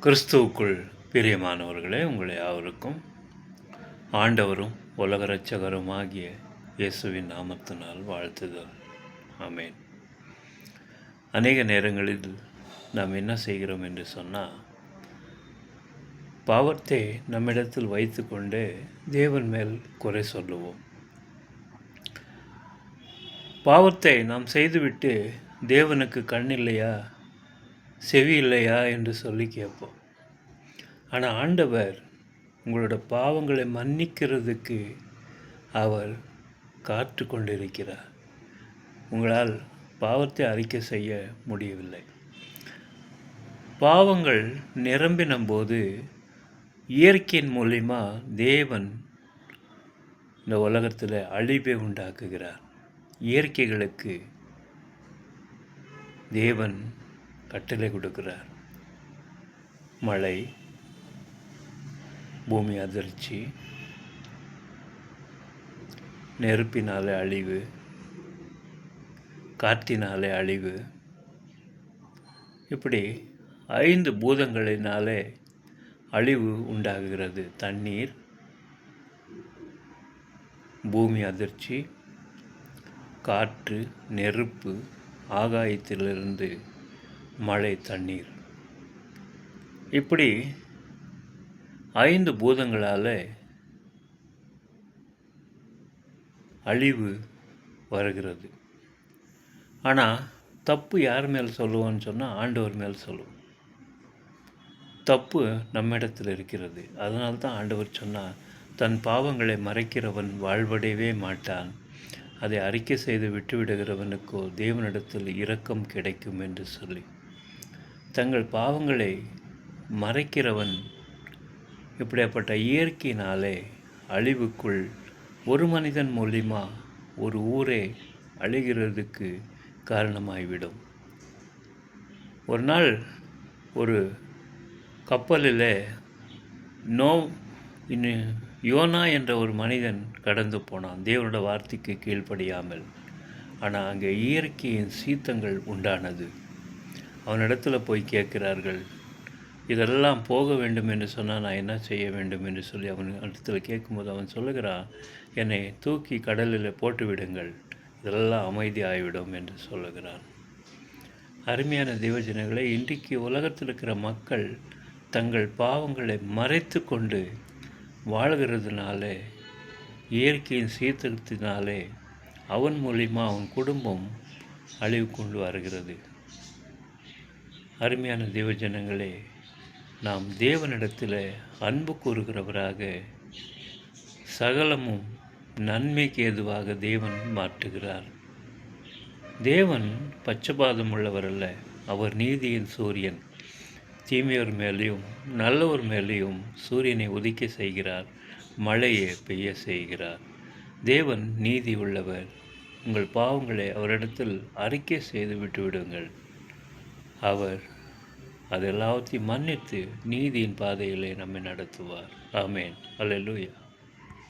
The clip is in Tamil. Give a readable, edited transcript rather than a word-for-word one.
கிறிஸ்துவுக்குள் பிரியமானவர்களே, உங்களை யாவருக்கும் ஆண்டவரும் உலக இரட்சகரும் ஆகிய இயேசுவின் நாமத்தினால் வாழ்த்துதல். ஆமென். அநேக நேரங்களில் நாம் என்ன செய்கிறோம் என்று சொன்னால், பாவத்தை நம்மிடத்தில் வைத்துக்கொண்டு தேவன் மேல் குறை சொல்லுவோம். பாவத்தை நாம் செய்துவிட்டு தேவனுக்கு கண் இல்லையா, செவி இல்லையா என்று சொல்லி கேட்போம். ஆனால் ஆண்டவர் உங்களோட பாவங்களை மன்னிக்கிறதுக்கு அவர் காத்து கொண்டிருக்கிறார். உங்களால் பாவத்தை அறிக்கை செய்ய முடியவில்லை. பாவங்கள் நிரம்பின போது இயற்கையின் மூலிமா தேவன் இந்த உலகத்தில் அழிவை உண்டாக்குகிறார். இயற்கைகளுக்கு தேவன் கட்டளை கொடுக்கிறார். மழை, பூமி அதிர்ச்சி, நெருப்பினாலே அழிவு, காற்றினாலே அழிவு, இப்படி 5 பூதங்களினாலே அழிவு உண்டாகுகிறது. தண்ணீர், பூமி அதிர்ச்சி, காற்று, நெருப்பு, ஆகாயத்திலிருந்து மழை, தண்ணீர், இப்படி 5 பூதங்களால் அழிவு வருகிறது. ஆனால் தப்பு யார் மேல் சொல்லுவோன்னு சொன்னால் ஆண்டவர் மேல் சொல்லுவோம். தப்பு நம்மிடத்தில் இருக்கிறது. அதனால தான் ஆண்டவர் சொன்னால், தன் பாவங்களை மறைக்கிறவன் வாழ்வடையவே மாட்டான், அதை அறிக்கை செய்து விட்டுவிடுகிறவனுக்கோ தேவனிடத்தில் இரக்கம் கிடைக்கும் என்று சொல்லி. தங்கள் பாவங்களை மறைக்கிறவன் இப்படிப்பட்ட இயற்கையினாலே அழிவுக்குள் ஒரு மனிதன் மூலிமா ஒரு ஊரே அழிகிறதுக்கு காரணமாகிவிடும். ஒரு நாள் ஒரு கப்பலில் யோனா என்ற ஒரு மனிதன் கடந்து போனான், தேவனோட வார்த்தைக்கு கீழ்ப்படியாமல். ஆனால் அங்கே இயற்கையின் சீத்தங்கள் உண்டானது. அவனிடத்தில் போய் கேட்கிறார்கள், இதெல்லாம் போக வேண்டும் என்று சொன்னால் நான் என்ன செய்ய வேண்டும் என்று சொல்லி அவன் இடத்துல கேட்கும்போது அவன் சொல்லுகிறான், என்னை தூக்கி கடலில் போட்டு விடுங்கள், இதெல்லாம் அமைதி ஆகிவிடும் என்று சொல்லுகிறான். அருமையான தேவஜனங்களை, இன்றைக்கு உலகத்தில் இருக்கிற மக்கள் தங்கள் பாவங்களை மறைத்து கொண்டு வாழ்கிறதுனால, இயற்கையின் சீர்திருத்தினாலே அவன் மூலிமா அவன் குடும்பம் அழிவு கொண்டு வருகிறது. அருமையான தேவஜனங்களே, நாம் தேவனிடத்தில் அன்பு கூறுகிறவராக சகலமும் நன்மைக்கு ஏதுவாக தேவன் மாற்றுகிறார். தேவன் பட்சபாதம் உள்ளவர் அல்ல. அவர் நீதியின் சூரியன். தீமையோர் மேலேயும் நல்லவர் மேலேயும் சூரியனை உதிக்க செய்கிறார், மழையை பெய்ய செய்கிறார். தேவன் நீதி உள்ளவர். உங்கள் பாவங்களை அவரிடத்தில் அறிக்கை செய்து விட்டு விடுங்கள். அவர் அதெல்லாவற்றையும் மன்னித்து நீதியின் பாதையிலே நம்மை நடத்துவார். ஆமேன். அல்லேலூயா.